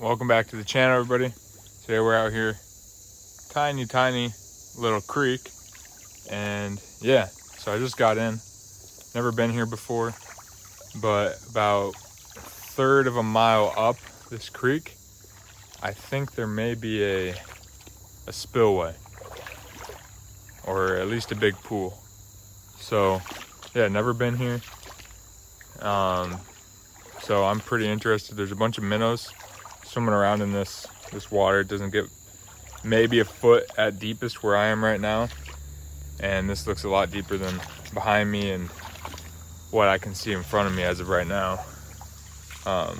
Welcome back to the channel, everybody. Today we're out here, tiny little creek, and yeah, so I just got in. Never been here before, but about a third of a mile up this creek, I think there may be a spillway, or at least a big pool. So yeah, never been here. So I'm pretty interested. There's a bunch of minnows swimming around in this water. It doesn't get maybe a foot at deepest where I am right now, and this looks a lot deeper than behind me and what I can see in front of me as of right now. But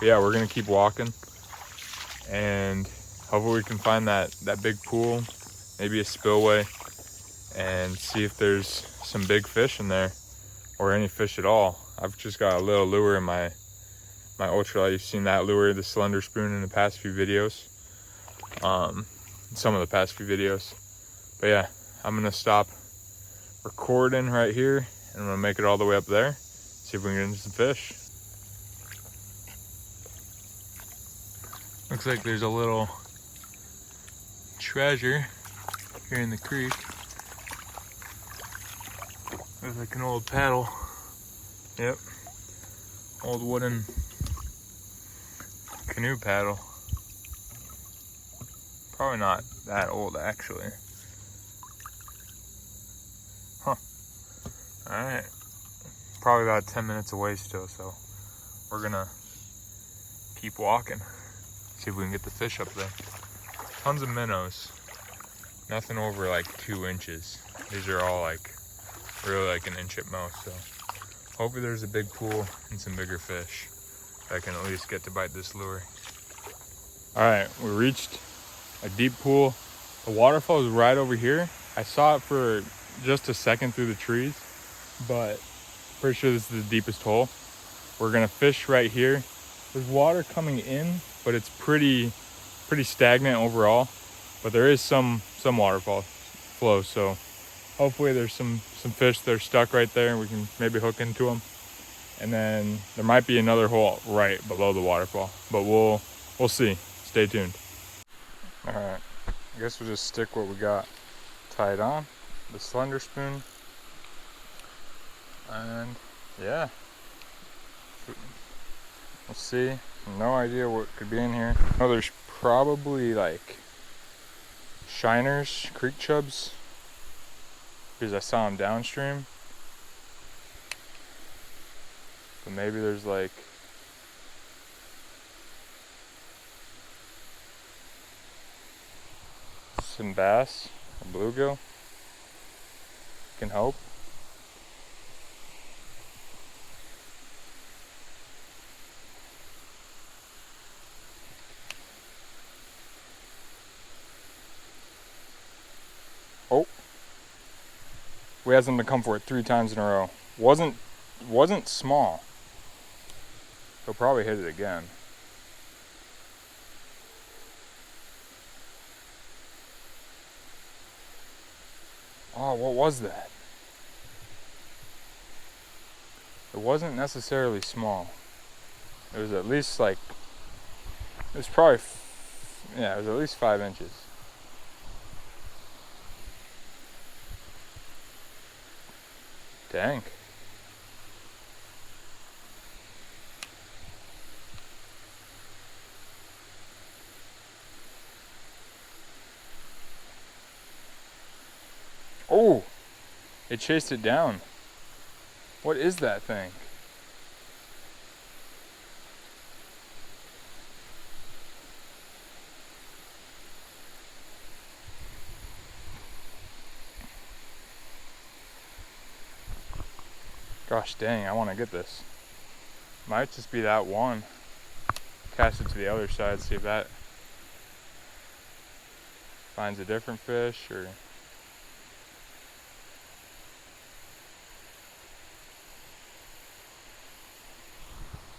yeah, we're gonna keep walking, and hopefully we can find that big pool, maybe a spillway, and see if there's some big fish in there, or any fish at all. I've just got a little lure in my ultralight. You've seen that lure, the slender spoon, in the past few videos. Some of the past few videos. But yeah, I'm gonna stop recording right here, and I'm gonna make it all the way up there, see if we can get into some fish. Looks like there's a little treasure here in the creek. Looks like an old paddle. Yep, old wooden canoe paddle. Probably not that old, actually. Huh. Alright. Probably about 10 minutes away still, so we're gonna keep walking. See if we can get the fish up there. Tons of minnows. Nothing over like 2 inches. These are all like really like an inch at most, so hopefully there's a big pool and some bigger fish that I can at least get to bite this lure. Alright, we reached a deep pool. The waterfall is right over here. I saw it for just a second through the trees, but pretty sure this is the deepest hole. We're gonna fish right here. There's water coming in, but it's pretty stagnant overall. But there is some waterfall flow, so hopefully there's some fish that are stuck right there, and we can maybe hook into them. And then there might be another hole right below the waterfall, but we'll see. Stay tuned. All right, I guess we'll just stick what we got tied on, the slender spoon, and yeah, we'll see. No idea what could be in here. Oh, there's probably like shiners, creek chubs, because I saw them downstream. But maybe there's like some bass or bluegill. Can hope. Oh, we had something to come for it 3 times in a row. Wasn't small. He'll probably hit it again. Oh, what was that? It wasn't necessarily small. It was at least like, it was probably, yeah, it was at least 5 inches. Dang. Oh, it chased it down. What is that thing? Gosh dang, I want to get this. Might just be that one. Cast it to the other side, see if that finds a different fish, or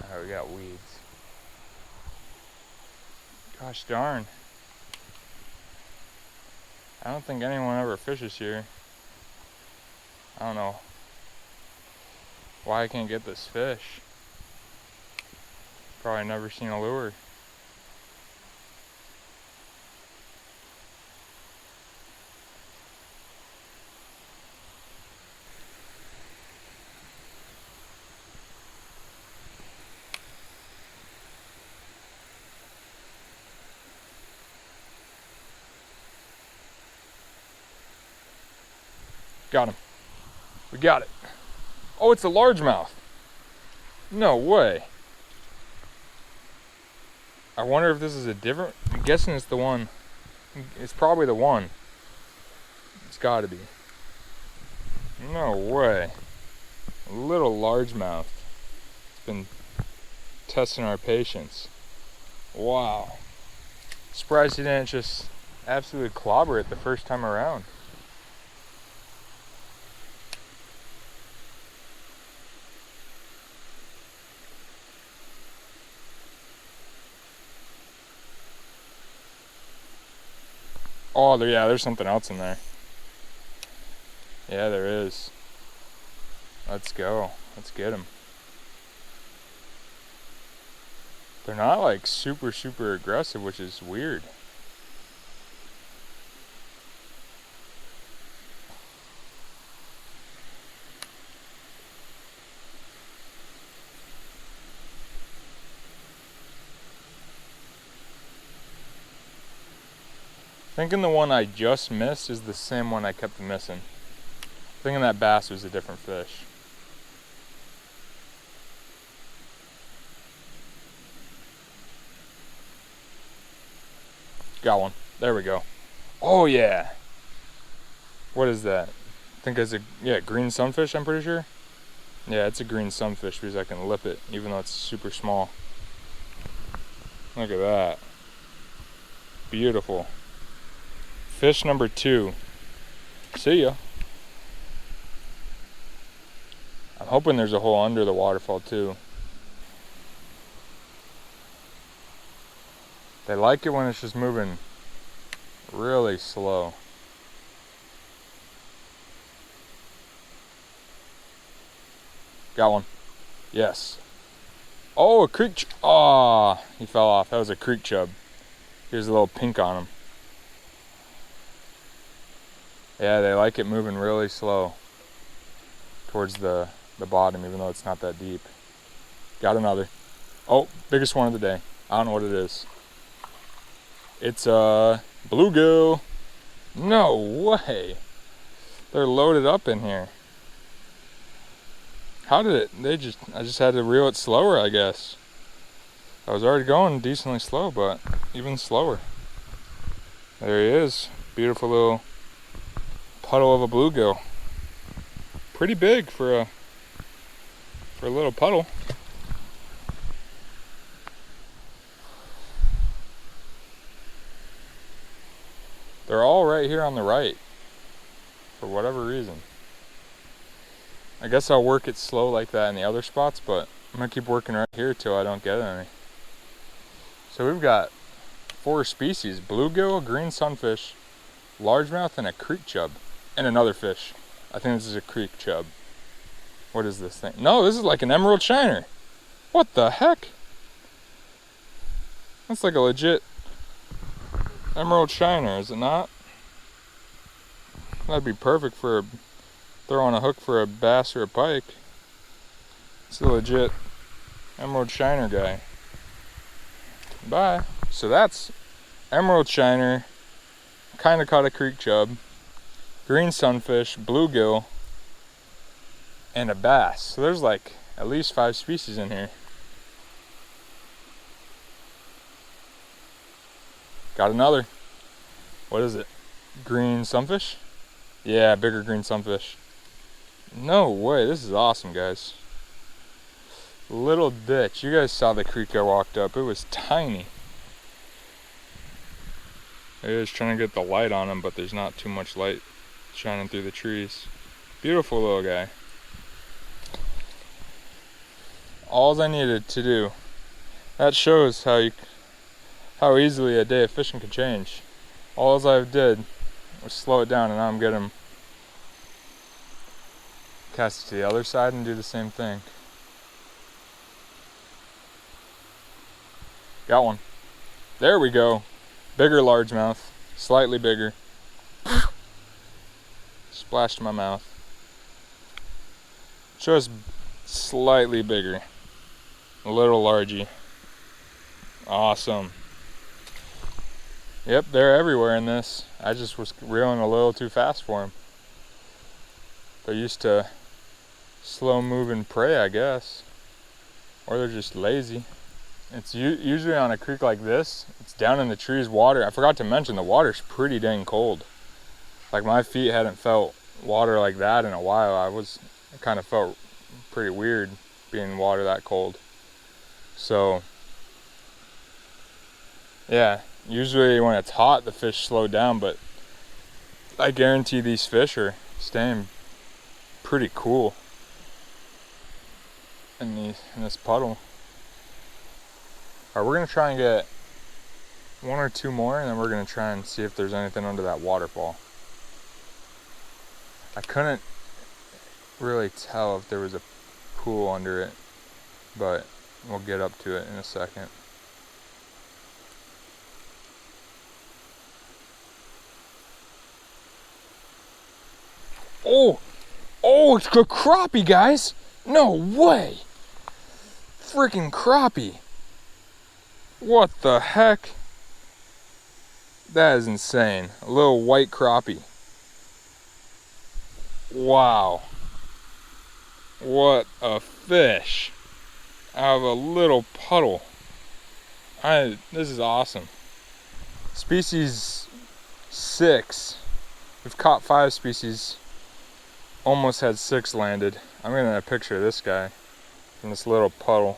oh, we got weeds. Gosh darn. I don't think anyone ever fishes here. I don't know why I can't get this fish. Probably never seen a lure Got him. We got it. Oh, it's a largemouth. No way. I wonder if this is a different... I'm guessing it's the one. It's probably the one. It's got to be. No way. A little largemouth. It's been testing our patience. Wow. Surprised he didn't just absolutely clobber it the first time around. Oh, yeah, there's something else in there. Yeah, there is. Let's go. Let's get him. They're not like super aggressive, which is weird. Thinking the one I just missed is the same one I kept missing. Thinking that bass was a different fish. Got one. There we go. Oh yeah. What is that? I think it's a green sunfish, I'm pretty sure. Yeah, it's a green sunfish because I can lip it even though it's super small. Look at that. Beautiful. Fish number 2. See ya. I'm hoping there's a hole under the waterfall too. They like it when it's just moving really slow. Got one. Yes. Oh, a creek chub. Oh, he fell off. That was a creek chub. Here's a little pink on him. Yeah, they like it moving really slow towards the bottom, even though it's not that deep. Got another. Oh, biggest one of the day. I don't know what it is. It's a bluegill. No way. They're loaded up in here. How did it? I just had to reel it slower, I guess. I was already going decently slow, but even slower. There he is. Beautiful little puddle of a bluegill. Pretty big for a little puddle. They're all right here on the right for whatever reason. I guess I'll work it slow like that in the other spots, but I'm gonna keep working right here till I don't get any. So we've got 4 species: bluegill, green sunfish, largemouth, and a creek chub, and another fish. I think this is a creek chub. What is this thing? No, this is like an emerald shiner. What the heck? That's like a legit emerald shiner, is it not? That'd be perfect for throwing a hook for a bass or a pike. It's a legit emerald shiner guy. Bye. So that's emerald shiner, kind of caught a creek chub, green sunfish, bluegill, and a bass. So there's like at least 5 species in here. Got another. What is it? Green sunfish? Yeah, bigger green sunfish. No way, this is awesome, guys. Little ditch. You guys saw the creek I walked up. It was tiny. I was trying to get the light on him, but there's not too much light shining through the trees. Beautiful little guy. All I needed to do. That shows how easily a day of fishing can change. All I did was slow it down, and now I'm getting him. Cast it to the other side and do the same thing. Got one. There we go. Bigger largemouth. Slightly bigger. Splashed in my mouth. Just slightly bigger. A little largy. Awesome. Yep, they're everywhere in this. I just was reeling a little too fast for him. They're used to slow moving prey, I guess. Or they're just lazy. It's usually on a creek like this. It's down in the trees, water. I forgot to mention the water's pretty dang cold. Like my feet hadn't felt water like that in a while. I kind of felt pretty weird being water that cold. So yeah, usually when it's hot the fish slow down, but I guarantee these fish are staying pretty cool in this puddle. Alright, we're gonna try and get one or two more, and then we're gonna try and see if there's anything under that waterfall. I couldn't really tell if there was a pool under it, but we'll get up to it in a second. Oh, it's a crappie, guys. No way. Freaking crappie. What the heck? That is insane. A little white crappie. Wow. What a fish. Out of a little puddle. This is awesome. Species 6. We've caught 5 species. Almost had 6 landed. I'm gonna picture this guy in this little puddle.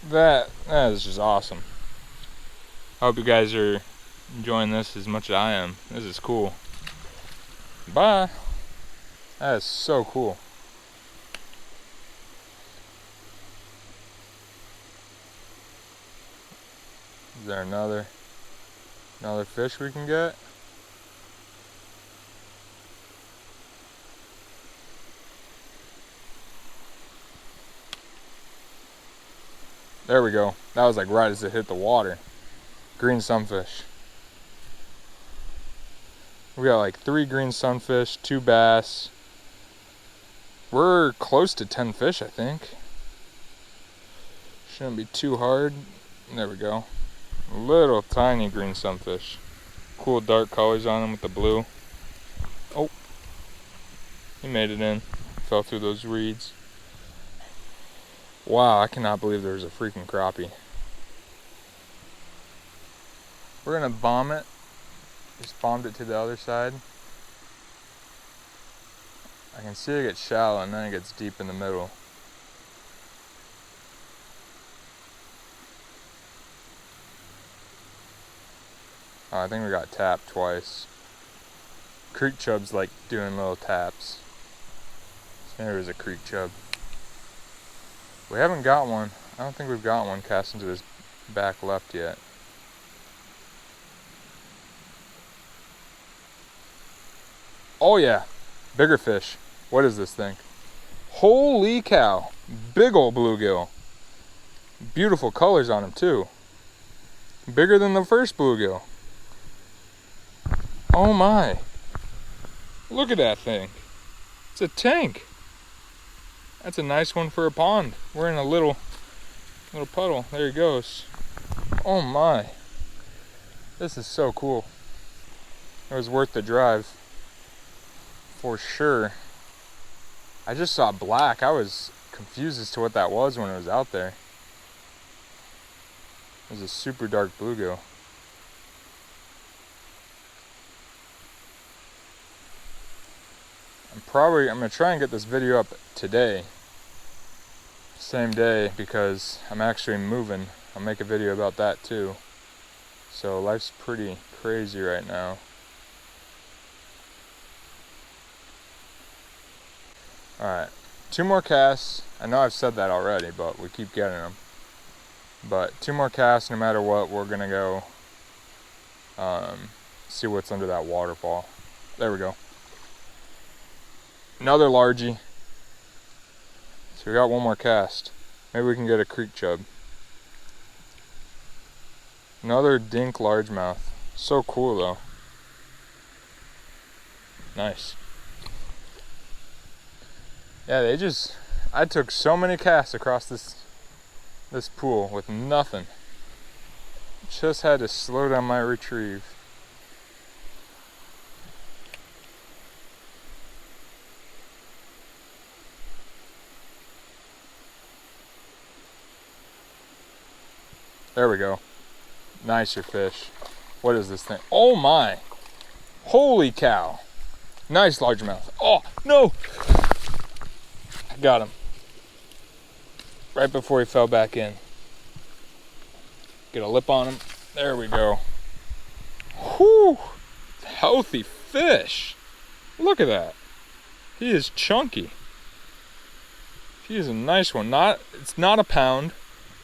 That is just awesome. I hope you guys are enjoying this as much as I am. This is cool. Bye. That is so cool. Is there another fish we can get? There we go. That was like right as it hit the water. Green sunfish. We got like 3 green sunfish, 2 bass. We're close to 10 fish, I think. Shouldn't be too hard. There we go. Little tiny green sunfish. Cool dark colors on them with the blue. Oh, he made it in. Fell through those reeds. Wow, I cannot believe there's a freaking crappie. We're gonna bomb it. Just bombed it to the other side. I can see it gets shallow and then it gets deep in the middle. Oh, I think we got tapped twice. Creek chubs like doing little taps. Maybe it was a creek chub. We haven't got one. I don't think we've got one cast into this back left yet. Oh yeah, bigger fish. What is this thing? Holy cow, big old bluegill. Beautiful colors on him too. Bigger than the first bluegill. Oh my. Look at that thing. It's a tank. That's a nice one for a pond. We're in a little puddle. There he goes. Oh my. This is so cool. It was worth the drive. For sure. I just saw black. I was confused as to what that was when it was out there. It was a super dark bluegill. I'm gonna try and get this video up today, same day, because I'm actually moving. I'll make a video about that too. So life's pretty crazy right now. Alright, 2 more casts. I know I've said that already, but we keep getting them. But 2 more casts, no matter what, we're gonna go see what's under that waterfall. There we go. Another largie. So we got 1 more cast. Maybe we can get a creek chub. Another dink largemouth. So cool though. Nice. Yeah, I took so many casts across this pool with nothing. Just had to slow down my retrieve. There we go. Nicer fish. What is this thing? Oh my. Holy cow. Nice largemouth. Oh, no. I got him. Right before he fell back in. Get a lip on him. There we go. Whew. Healthy fish. Look at that. He is chunky. He is a nice one. It's not a pound,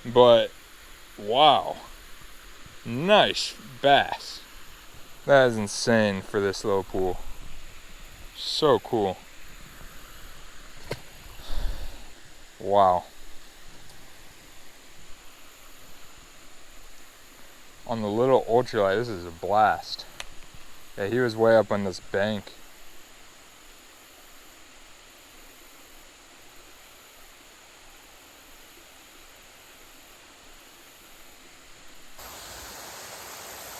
but wow. Nice bass. That is insane for this little pool. So cool. Wow. On the little ultralight, this is a blast. Yeah, he was way up on this bank.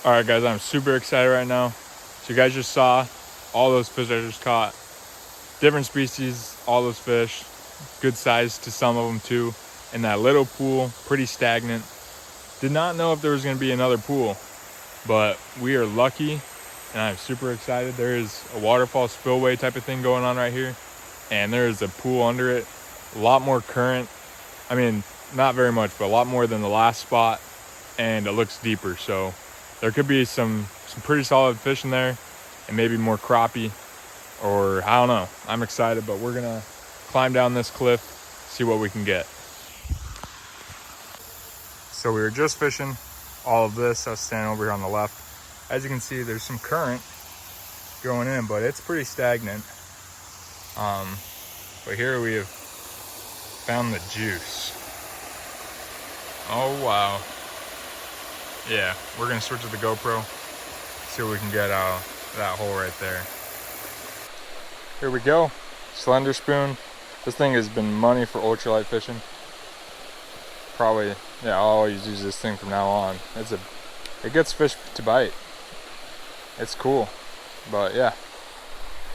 Alright guys, I'm super excited right now. So you guys just saw all those fish I just caught. Different species, all those fish. Good size to some of them too. In that little pool, pretty stagnant. Did not know if there was going to be another pool, but we are lucky and I'm super excited. There is a waterfall spillway type of thing going on right here, and there is a pool under it. A lot more current. I mean, not very much, but a lot more than the last spot, and it looks deeper. So there could be some pretty solid fish in there, and maybe more crappie, or I don't know. I'm excited, but we're gonna climb down this cliff, see what we can get. So we were just fishing all of this. I was standing over here on the left. As you can see, there's some current going in, but it's pretty stagnant. But here we have found the juice. Oh wow. Yeah, we're gonna switch to the GoPro, see what we can get out of that hole right there. Here we go, slender spoon. This thing has been money for ultralight fishing. Probably, yeah, I'll always use this thing from now on. It gets fish to bite. It's cool, but yeah.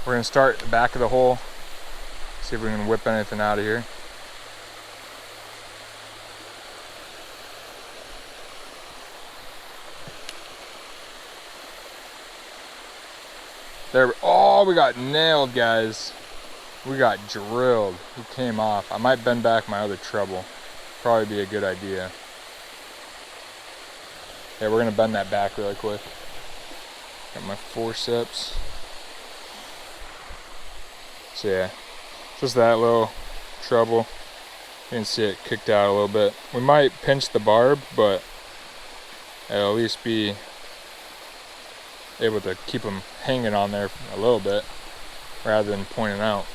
We're gonna start at the back of the hole, see if we can whip anything out of here. There, oh, we got nailed, guys. We got drilled. He came off. I might bend back my other treble. Probably be a good idea. Yeah, we're gonna bend that back really quick. Got my forceps. So yeah, just that little treble. You can see it kicked out a little bit. We might pinch the barb, but it'll at least be able to keep them hanging on there a little bit rather than pointing out.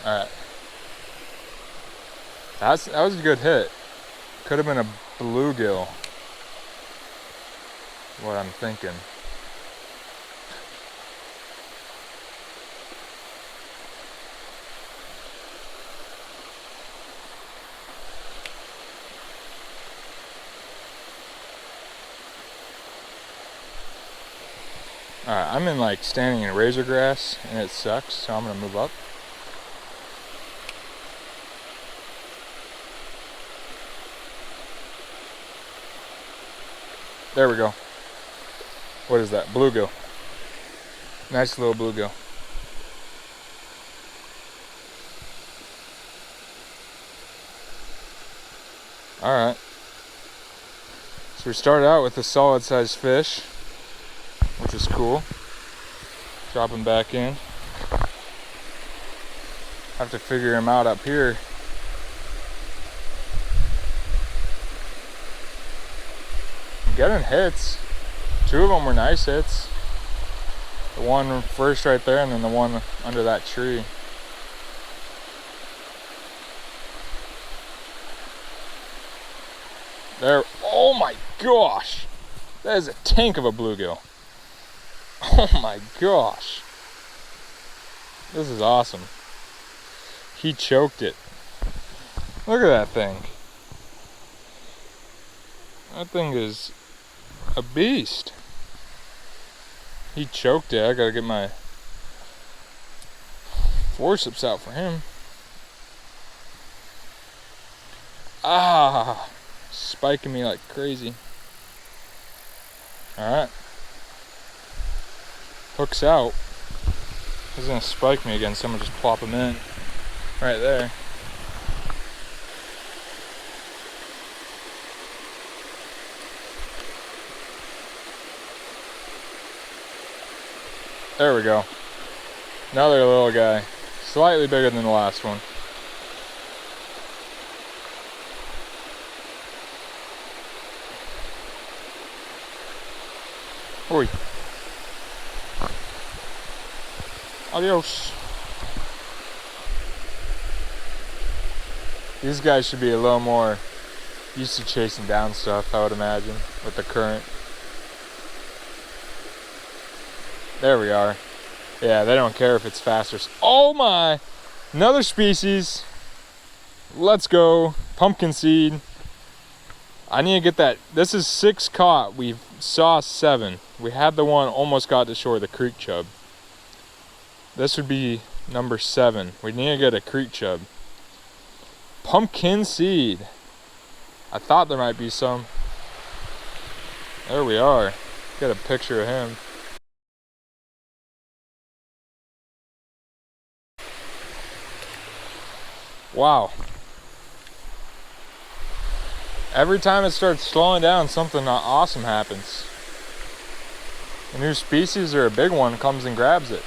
Alright. That was a good hit. Could have been a bluegill. What I'm thinking. Alright, I'm in like standing in razor grass and it sucks, so I'm gonna move up. There we go. What is that? Bluegill. Nice little bluegill. Alright. So we started out with a solid sized fish, which is cool. Drop him back in. Have to figure him out up here. I'm getting hits. Two of them were nice hits. The one first right there, and then the one under that tree. There. Oh my gosh! That is a tank of a bluegill. Oh my gosh. This is awesome. He choked it. Look at that thing. That thing is a beast. He choked it. I gotta get my forceps out for him. Ah, spiking me like crazy. Alright. Hook's out. He's gonna spike me again, so I'm gonna just plop him in. Right there. There we go. Another little guy. Slightly bigger than the last one. Oi. Adios. These guys should be a little more used to chasing down stuff, I would imagine, with the current. There we are. Yeah, they don't care if it's faster. Oh my! Another species. Let's go. Pumpkin seed. I need to get that. This is 6 caught. We saw 7. We had the one almost got to shore, the creek chub. This would be number 7. We need to get a creek chub. Pumpkin seed. I thought there might be some. There we are. Get a picture of him. Wow. Every time it starts slowing down, something awesome happens. A new species or a big one comes and grabs it.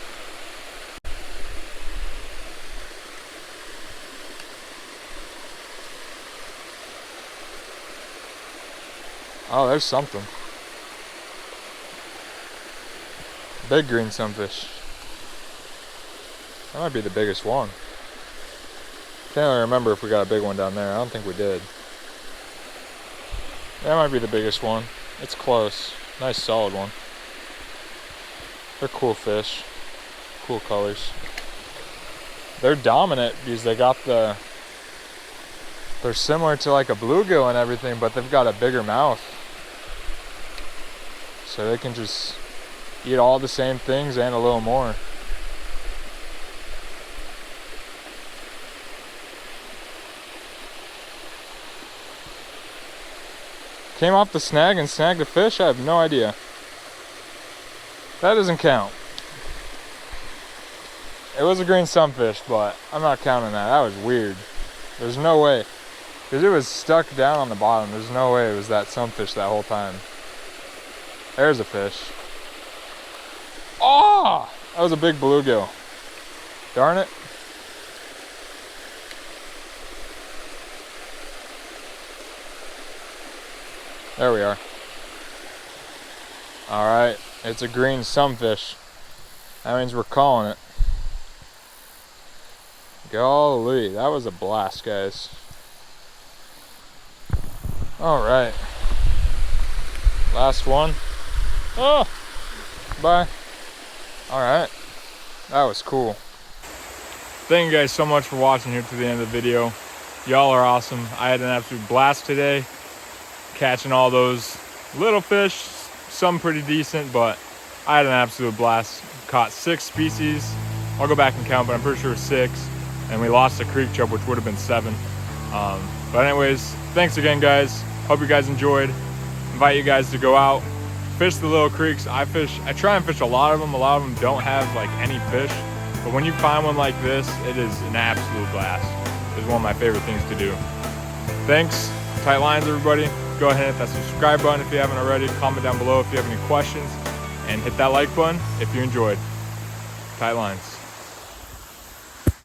Oh, there's something. Big green sunfish. That might be the biggest one. Can't really remember if we got a big one down there. I don't think we did. That might be the biggest one. It's close. Nice solid one. They're cool fish. Cool colors. They're dominant because they got the... They're similar to like a bluegill and everything, but they've got a bigger mouth. So they can just eat all the same things and a little more. Came off the snag and snagged a fish? I have no idea. That doesn't count. It was a green sunfish, but I'm not counting that. That was weird. There's no way. Because it was stuck down on the bottom. There's no way it was that sunfish that whole time. There's a fish. Oh! That was a big bluegill. Darn it. There we are. Alright, it's a green sunfish. That means we're calling it. Golly, that was a blast, guys. Alright. Last one. Oh! Bye. Alright. That was cool. Thank you guys so much for watching here to the end of the video. Y'all are awesome. I had an absolute blast today. Catching all those little fish, some pretty decent, but I had an absolute blast. Caught 6 species. I'll go back and count, but I'm pretty sure 6. And we lost a creek chub, which would have been 7. But anyways, thanks again, guys. Hope you guys enjoyed. Invite you guys to go out, fish the little creeks. I try and fish a lot of them. A lot of them don't have like any fish, but when you find one like this, it is an absolute blast. It's one of my favorite things to do. Thanks. Tight lines, everybody. Go ahead and hit that subscribe button if you haven't already. Comment down below if you have any questions, and hit that like button if you enjoyed. Tight lines.